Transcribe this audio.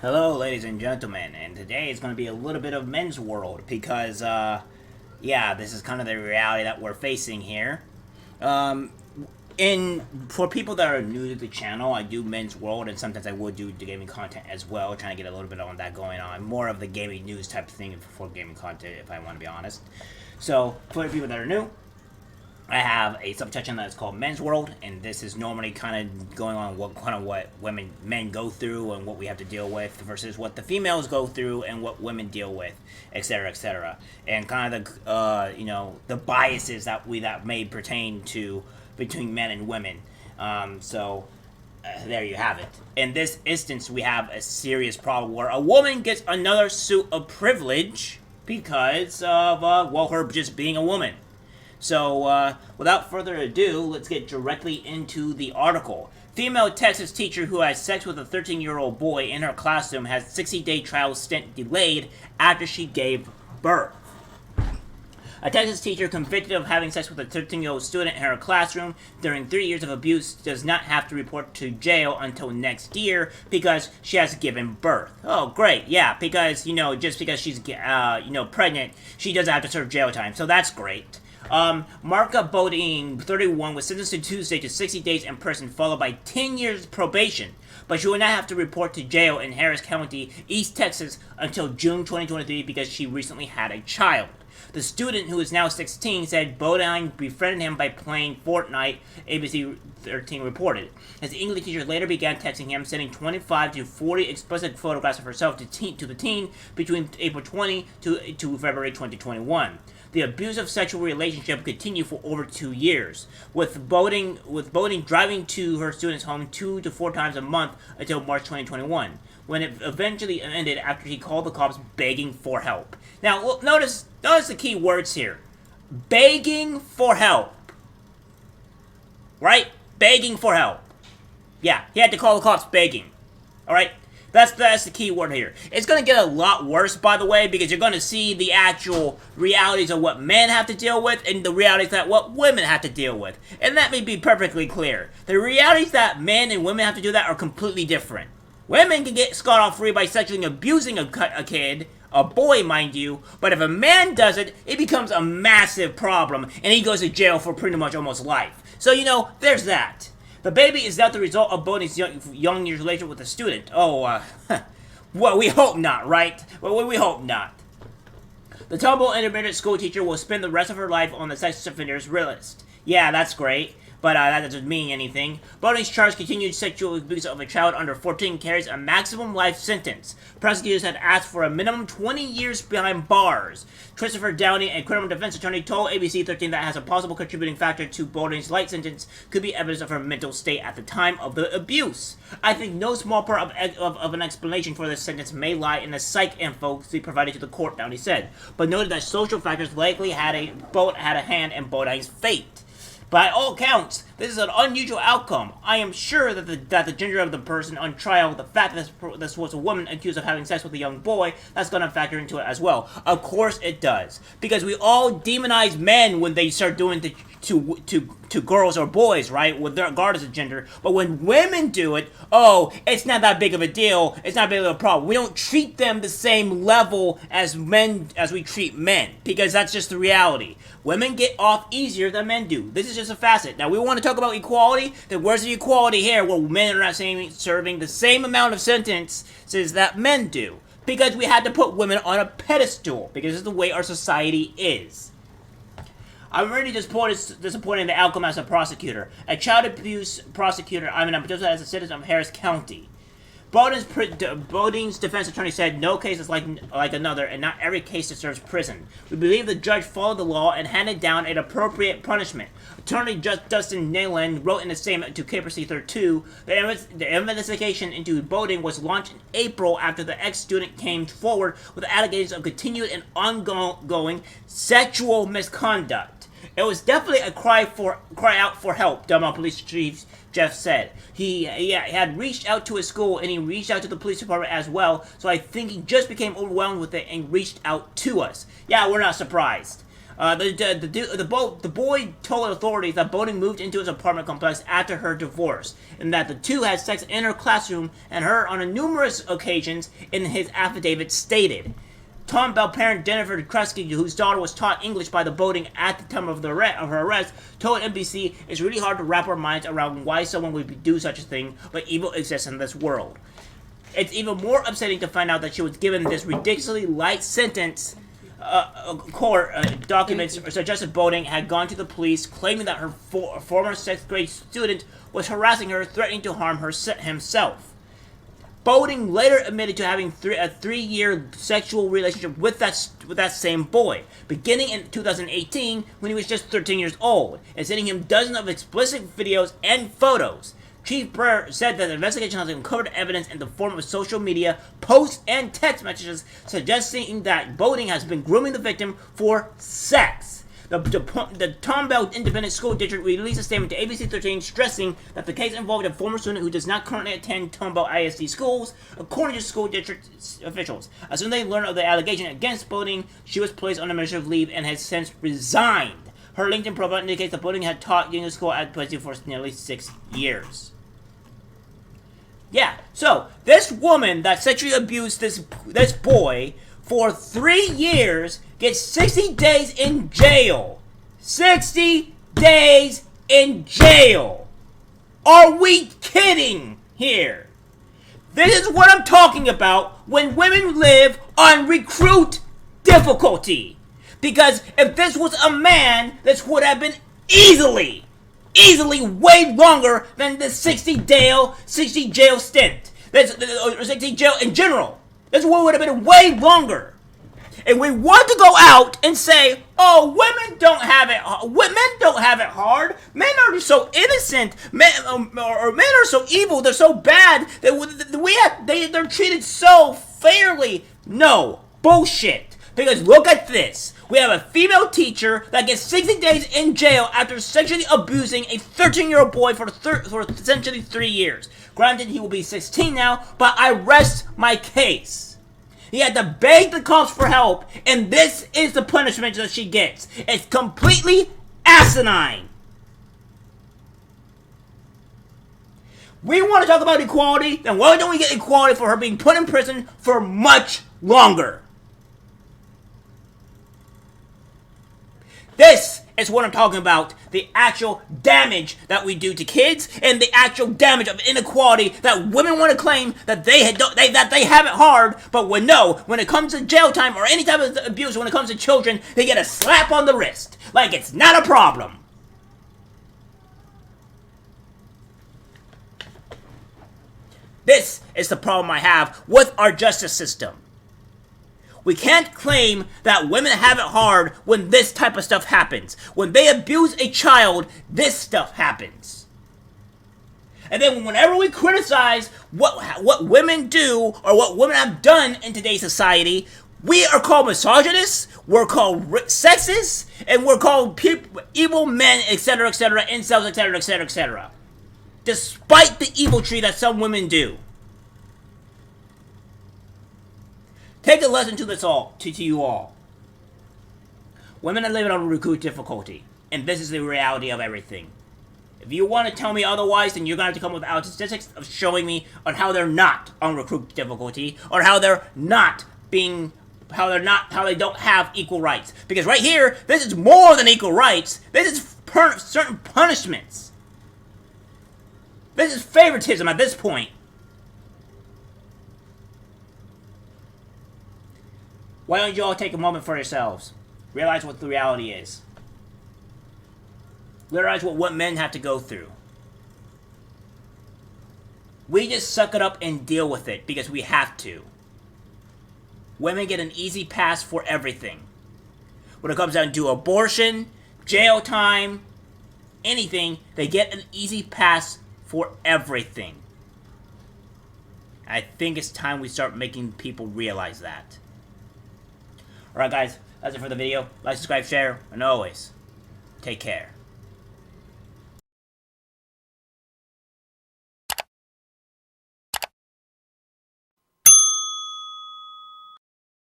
Hello, ladies and gentlemen, and today is going to be a little bit of men's world because, yeah, this is kind of the reality that we're facing here. Um, for people that are new to the channel, I do men's world, and sometimes I would do the gaming content as well, trying to get a little bit on that going on. More of the gaming news type of thing for gaming content, if I want to be honest. So, for the people that are new, I have a subsection that's called Men's World, and this is normally kind of going on what men go through and what we have to deal with versus what the females go through and what women deal with, etc., etc. And kind of the biases that may pertain to between men and women. There you have it. In this instance, we have a serious problem where a woman gets another suit of privilege because of her just being a woman. So, without further ado, let's get directly into the article. Female Texas teacher who had sex with a 13-year-old boy in her classroom has 60-day trial stint delayed after she gave birth. A Texas teacher convicted of having sex with a 13-year-old student in her classroom during 3 years of abuse does not have to report to jail until next year because she has given birth. Oh, great, yeah, because, just because she's, pregnant, she doesn't have to serve jail time, so that's great. Marka Bodine, 31, was sentenced to Tuesday to 60 days in prison, followed by 10 years probation. But she will not have to report to jail in Harris County, East Texas, until June 2023 because she recently had a child. The student, who is now 16, said Bodine befriended him by playing Fortnite, ABC 13 reported. His English teacher later began texting him, sending 25 to 40 explicit photographs of herself to the teen between April 20 to February 2021. The abusive sexual relationship continued for over 2 years, with Bodine driving to her student's home 2 to 4 times a month until March 2021, when it eventually ended after he called the cops begging for help. Now, notice the key words here. Begging for help. Right? Begging for help. Yeah, he had to call the cops begging. Alright? That's the key word here. It's going to get a lot worse, by the way, because you're going to see the actual realities of what men have to deal with and the realities that what women have to deal with. And let me be perfectly clear. The realities that men and women have to do that are completely different. Women can get scot-free by sexually abusing a kid, a boy, mind you, but if a man does it, it becomes a massive problem, and he goes to jail for pretty much almost life. So, there's that. The baby is not the result of Bodine's young years relationship with the student. Oh, well, we hope not, right? Well, we hope not. The Tumble intermediate school teacher will spend the rest of her life on the sex offenders list. Yeah, that's great, but that doesn't mean anything. Bodine's charged continued sexual abuse of a child under 14 carries a maximum life sentence. Prosecutors had asked for a minimum 20 years behind bars. Christopher Downey, a criminal defense attorney, told ABC 13 that as a possible contributing factor to Bodine's light sentence could be evidence of her mental state at the time of the abuse. I think no small part of an explanation for this sentence may lie in the psych info she provided to the court, Downey said, but noted that social factors likely had a hand in Bodine's fate. By all accounts, this is an unusual outcome. I am sure that the gender of the person on trial, the fact that this was a woman accused of having sex with a young boy, that's going to factor into it as well. Of course it does. Because we all demonize men when they start doing to girls or boys, right? Regardless of gender. But when women do it, it's not that big of a deal. It's not big of a problem. We don't treat them the same level as we treat men. Because that's just the reality. Women get off easier than men do. This is just a facet. Now, we want to talk about equality. Then where's the equality here where men are not serving the same amount of sentences that men do? Because we had to put women on a pedestal. Because it's the way our society is. I'm really disappointed in the outcome as a prosecutor. A child abuse prosecutor, I'm just as a citizen of Harris County. Bodine's defense attorney said no case is like another, and not every case deserves prison. We believe the judge followed the law and handed down an appropriate punishment. Attorney Dustin Nayland wrote in a statement to KPRC 32, the investigation into Bodine was launched in April after the ex-student came forward with allegations of continued and ongoing sexual misconduct. It was definitely a cry out for help, Delmar Police Chief Jeff said. He had reached out to his school, and he reached out to the police department as well, so I think he just became overwhelmed with it and reached out to us. Yeah, we're not surprised. The boy told authorities that Boating moved into his apartment complex after her divorce, and that the two had sex in her classroom and her on numerous occasions. In his affidavit stated, Tom Bell parent Jennifer Kresge, whose daughter was taught English by the Boating at the time of her arrest, told NBC, "It's really hard to wrap our minds around why someone would do such a thing, but evil exists in this world. It's even more upsetting to find out that she was given this ridiculously light sentence." Court documents suggested Boating had gone to the police, claiming that her former 6th grade student was harassing her, threatening to harm himself. Boating later admitted to having a 3-year sexual relationship with that same boy, beginning in 2018 when he was just 13 years old, and sending him dozens of explicit videos and photos. Chief Breyer said that the investigation has uncovered evidence in the form of social media posts and text messages suggesting that Boating has been grooming the victim for sex. The Tom Bell Independent School District released a statement to ABC 13 stressing that the case involved a former student who does not currently attend Tom Bell ISD schools, according to school district officials. As soon as they learned of the allegation against Boating, she was placed on administrative leave and has since resigned. Her LinkedIn profile indicates that Boating had taught English school at Pussy for nearly 6 years. Yeah, so this woman that sexually abused this boy for 3 years gets 60 days in jail. 60 days in jail. Are we kidding here? This is what I'm talking about when women live on recruit difficulty. Because if this was a man, this would have been easily way longer than the 60 jail stint. Or 60 jail in general. This would have been way longer. And we want to go out and say, "Oh, women don't have it hard. Men are so innocent. Men are so evil. They're so bad that they're treated so fairly." No, bullshit. Because look at this. We have a female teacher that gets 60 days in jail after sexually abusing a 13-year-old boy for essentially 3 years. Granted, he will be 16 now, but I rest my case. He had to beg the cops for help, and this is the punishment that she gets. It's completely asinine. We want to talk about equality, then why don't we get equality for her being put in prison for much longer? This is what I'm talking about. The actual damage that we do to kids and the actual damage of inequality that women want to claim that they have it hard, but when it comes to jail time or any type of abuse, when it comes to children, they get a slap on the wrist. Like it's not a problem. This is the problem I have with our justice system. We can't claim that women have it hard when this type of stuff happens. When they abuse a child, this stuff happens. And then whenever we criticize what women do or what women have done in today's society, we are called misogynists, we're called sexist, and we're called evil men, etc., incels, etc., etc. Despite the evil tree that some women do. Take a lesson to you all. Women are living on recruit difficulty, and this is the reality of everything. If you want to tell me otherwise, then you're going to have to come with statistics of showing me on how they're not on recruit difficulty, or how they don't have equal rights. Because right here, this is more than equal rights. This is certain punishments. This is favoritism at this point. Why don't you all take a moment for yourselves? Realize what the reality is. Realize what men have to go through. We just suck it up and deal with it because we have to. Women get an easy pass for everything. When it comes down to abortion, jail time, anything, they get an easy pass for everything. I think it's time we start making people realize that. Alright guys, that's it for the video. Like, subscribe, share, and always, take care.